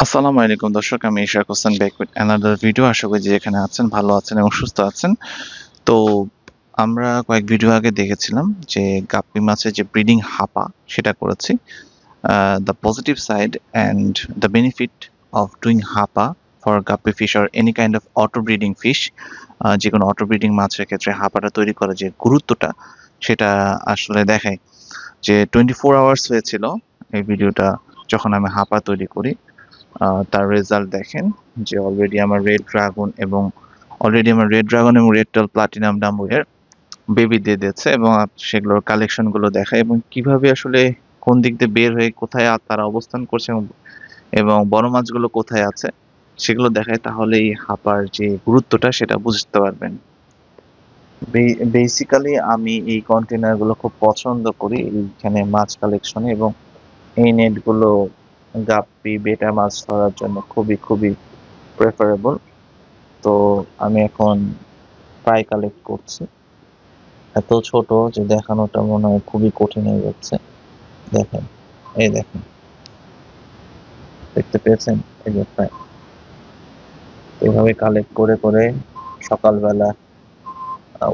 আসসালামু আলাইকুম দর্শক, আমি Ishrak Hossain back with another video. আশা করি যে যেখানে আছেন ভালো আছেন এবং সুস্থ আছেন। তো আমরা কয়েক ভিডিও আগে দেখেছিলাম যে গাপ্পি মাছের যে ব্রিডিং হাপা সেটা করেছি। The positive side and the benefit of doing hapa for guppy fish or any kind of auto breeding fish. যে কোনো অটো ব্রিডিং মাছের ক্ষেত্রে হাপাটা তৈরি করার যে গুরুত্বটা সেটা আসলে দেখায়। যে 24 আওয়ার্স হয়েছিল এই ভিডিওটা যখন আমি হাপা তৈরি করি। তার রেজাল্ট দেখেন যে অলরেডি আমার রেড ড্রাগন এবং রেড টেল প্লাটিনাম ডাম্বুয়ের বেবি দিয়ে দিচ্ছে, এবং সেগুলোর কালেকশন গুলো দেখায় এবং কিভাবে আসলে কোন দিক দিয়ে বের হয়ে কোথায় তারা অবস্থান করছে এবং বড় মাছগুলো কোথায় আছে সেগুলো দেখায়। তাহলে এই হাঁপার যে গুরুত্বটা সেটা বুঝতে পারবেন। বেসিক্যালি আমি এই কন্টেনার গুলো খুব পছন্দ করি এইখানে মাছ কালেকশনে, এবং এই নেট গুলো গাপ্পি বেটা মাছ ধরার জন্য খুবই খুবই প্রেফারেবল। তো আমি এখন প্রায় কালেক্ট করছি। এত ছোট যে দেখানোটা মনে হয় খুবই কঠিন হয়ে যাচ্ছে। দেখেন, এই দেখেন, দেখতে পেয়েছেন? এই যে প্রায় এভাবে কালেক্ট করে করে সকালবেলা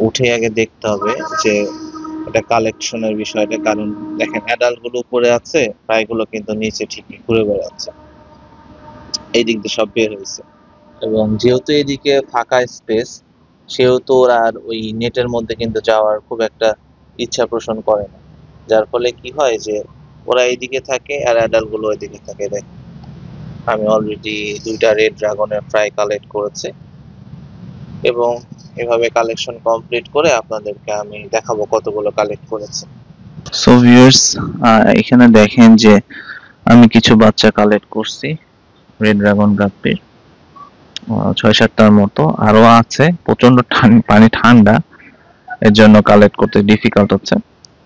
উঠে আগে দেখতে হবে যে এটা কালেকশনের বিষয়টা। কারণ দেখেন, অ্যাডাল্ট গুলো উপরে আছে, প্রায়গুলো কিন্তু নিচে ঠিকই ঘুরে বেড়াচ্ছে। এই দিক দিয়ে সব বের হয়েছে, এবং যেহেতু এদিকে ফাঁকা স্পেস, সেহেতু ওরা আর ওই নেটের মধ্যে কিন্তু যাওয়ার খুব একটা ইচ্ছা পোষণ করে না। যার ফলে কি হয় যে ওরা এইদিকে থাকে আর অ্যাডাল্ট গুলো ওইদিকে থাকে। দেখ, আমি অলরেডি 2টা রেড ড্রাগনের ফ্রাই কালেক্ট করেছি, এবং এভাবে কালেকশন কমপ্লিট করে আপনাদেরকে আমি দেখাবো কতগুলো কালেক্ট করেছি। সো ভিউয়ার্স, এখানে দেখেন যে আমি কিছু বাচ্চা কালেক্ট করছি রেড ড্রাগন গাপ্পির, 6-7টার মতো। আরো আছে, প্রচন্ড পানি ঠান্ডা, এর জন্য কালেক্ট করতে ডিফিকাল্ট হচ্ছে।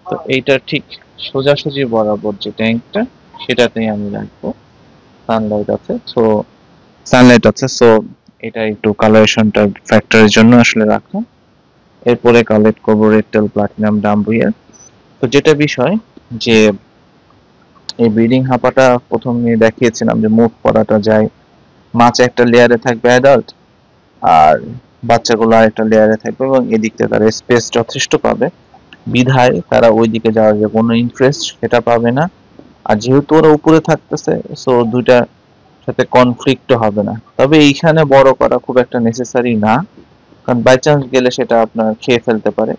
তো এইটা ঠিক সোজাসুজি বরাবর যে ট্যাঙ্কটা, সেটাতেই আমি রাখবো। সানলাইট আছে, সো এটা একটু কালারেশনটা ফ্যাক্টরের জন্য আসলে রাখা। এরপরে কালেক্ট করবো রেড টেল প্লাটিনাম ডাম্বুইয়ার। তো যেটা বিষয় যে এই ব্রিডিং হাঁপাটা প্রথমে দেখিয়েছিলাম যে মুভ করাটা যায়, মাছ একটা লেয়ারে থাকবে অ্যাডাল্ট, আর বাচ্চাগুলো আরেকটা লেয়ারে থাকবে, এবং এদিকটা তারা স্পেস যথেষ্ট পাবে, বিধায় তারা ওই দিকে যাওয়ার যে কোনো ইন্টারেস্ট সেটা পাবে না। আর যেহেতু ওরা উপরে থাকতেছে, সো দুইটার সাথে কনফ্লিক্টও হবে না। তবে এইখানে বড় করা খুব একটা নেসেসারি না, কারণ বাই চান্স গেলে সেটা আপনার খেয়ে ফেলতে পারে,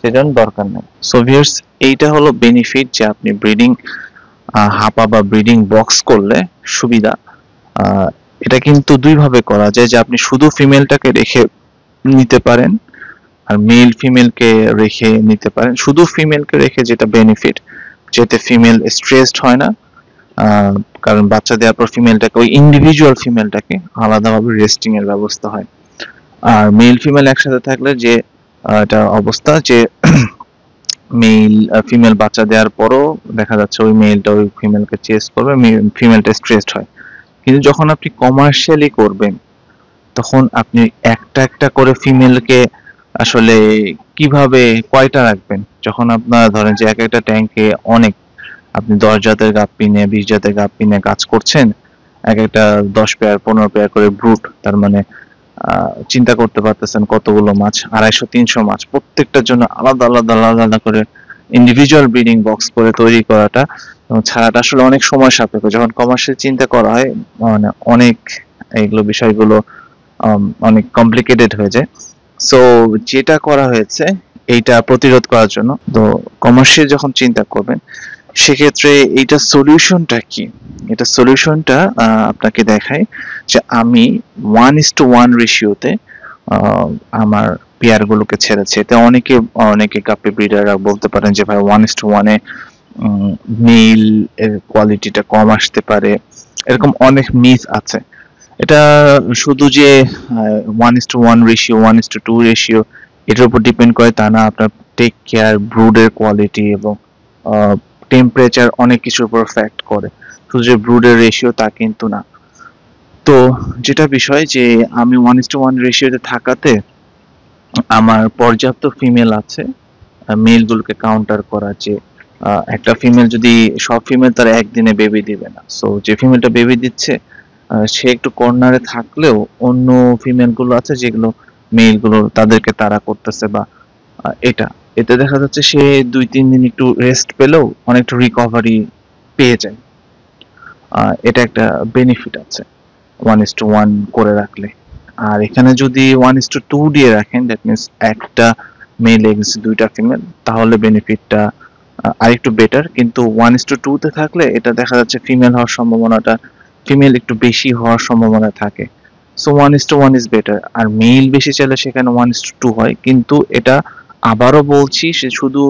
সেজন্য দরকার নেই। সো ভিউয়ার্স, এইটা হলো বেনিফিট যে আপনি ব্রিডিং হাপা বা ব্রিডিং বক্স করলে সুবিধা। এটা কিন্তু দুইভাবে করা যায়, যে আপনি শুধু ফিমেলটাকে রেখে নিতে পারেন আর মেল ফিমেলকে রেখে নিতে পারেন। শুধু ফিমেলকে রেখে যেটা বেনিফিট, যেতে ফিমেল স্ট্রেসড হয় না। কারণ বাচ্চা দেওয়ার পর ফিমেলটাকে, ওই ইন্ডিভিজুয়াল ফিমেলটাকে আলাদাভাবে রেস্টিং এর ব্যবস্থা হয়। আর মেল ফিমেল একসাথে থাকলে যে এটা অবস্থা যে মেল ফিমেল বাচ্চা দেওয়ার পরও দেখা যাচ্ছে ওই মেলটা ওই ফিমেলকে চেস করবে, ফিমেলটা স্ট্রেসড হয়। কিন্তু যখন আপনি কমার্শিয়ালি করবেন, তখন আপনি একটা একটা করে ফিমেলকে আসলে কিভাবে কয়টা রাখবেন? যখন আপনার ধরেন যে এক একটা ট্যাঙ্কে অনেক, আপনি 10 জাতের গাপ্পি নিয়ে 20 জাতের গাপ্পি নিয়ে কাজ করছেন, এক একটা 10 পেয়ার 15 পেয়ার করে ব্রুট, তার মানে চিন্তা করতে পারতেছেন কতগুলো মাছ, 250-300 মাছ, প্রত্যেকটার জন্য আলাদা আলাদা আলাদা আলাদা করে ইন্ডিভিজুয়াল ব্রিডিং বক্স করে তৈরি করাটা এবং ছাড়াটা আসলে অনেক সময় সাপেক্ষ। যখন কমার্শিয়াল চিন্তা করা হয়, মানে অনেক এইগুলো বিষয়গুলো অনেক কমপ্লিকেটেড হয়ে যায়। সো যেটা করা হয়েছে এইটা প্রতিরোধ করার জন্য। তো কমার্শিয়াল যখন চিন্তা করবেন, সেক্ষেত্রে এইটা সলিউশনটা কি? এটা সলিউশনটা আপনাকে দেখায় যে আমি 1:1 রেশিওতে আমার পেয়ার গুলোকে ছেড়েছি। এতে অনেকে গাপ্পি ব্রিডাররা বলতে পারেন যে ভাই 1:1 এ মেল এর কোয়ালিটিটা কম আসতে পারে, এরকম অনেক মিথ আছে। এটা শুধু যে 1:1 রেশিও 1:2 রেশিও এটার উপর ডিপেন্ড করে তা না। আপনার টেক কেয়ার, ব্রুডের কোয়ালিটি এবং টেম্পারেচার অনেক কিছুর উপর ফ্যাক্ট করে। শুধু যে ব্রুডের রেশিও তা কিন্তু না। তো যেটা বিষয় যে আমি 1:1 রেশিওতে থাকাতে আমার পর্যাপ্ত ফিমেল আছে মেল গুলোকে কাউন্টার করা। যে একটা ফিমেল যদি, সব ফিমেল তার একদিনে বেবি দিবে না, সো যে ফিমেলটা বেবি দিচ্ছে সে একটু কর্নারে থাকলেও অন্য ফিমেল গুলো আছে যেগুলো মেল গুলো তাদেরকে তাড়া করতেছে বা এটা এতে দেখা যাচ্ছে সে 2-3 দিন একটু রেস্ট পেলেও অনেকটা রিকভারি পেয়ে যায়। এটা একটা বেনিফিট আছে 1:1 করে রাখলে। আর এখানে যদি 1:2 দিয়ে রাখেন, দ্যাট মিনস একটা মেল এগেন্স 2টা ফিমেল, তাহলে বেনিফিটটা আরেকটু বেটার। কিন্তু 1:2 তে থাকলে এটা দেখা যাচ্ছে ফিমেল একটু বেশি হওয়ার সম্ভাবনা থাকে। So 1:1 is better. আর মেল বেশি চাইলে সেখানে 1:2 হয়, কিন্তু এটা আবারও বলছি সে শুধু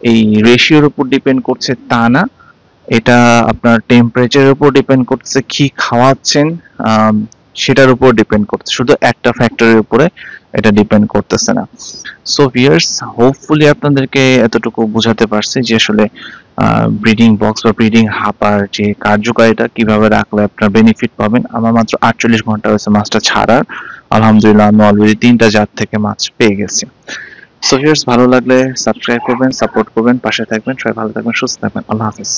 এই রেশিওর উপর ডিপেন্ড করছে তা না, এটা আপনার টেম্পারেচারের উপর ডিপেন্ড করছে, কি খাওয়াচ্ছেন সেটার উপর ডিপেন্ড করছে, শুধু একটা ফ্যাক্টরের উপরে এটা ডিপেন্ড করতেছে না। সো ভিউয়ার্স, হোপফুলি আপনাদেরকে এতটুকু বোঝাতে পারছি যে আসলে ব্রিডিং বক্স বা ব্রিডিং হাপার যে কার্যকারিতা কিভাবে রাখলে আপনার বেনিফিট পাবেন। আমার মাত্র 48 ঘন্টা হয়েছে মাছটা ছাড়ার, আলহামদুলিল্লাহ আমি অলরেডি 3টা জাত থেকে মাছ পেয়ে গেছি। সো ভিউয়ার্স, ভালো লাগলে সাবস্ক্রাইব করবেন, সাপোর্ট করবেন, পাশে থাকবেন। সবাই ভালো থাকবেন, সুস্থ থাকবেন। আল্লাহ হাফেজ।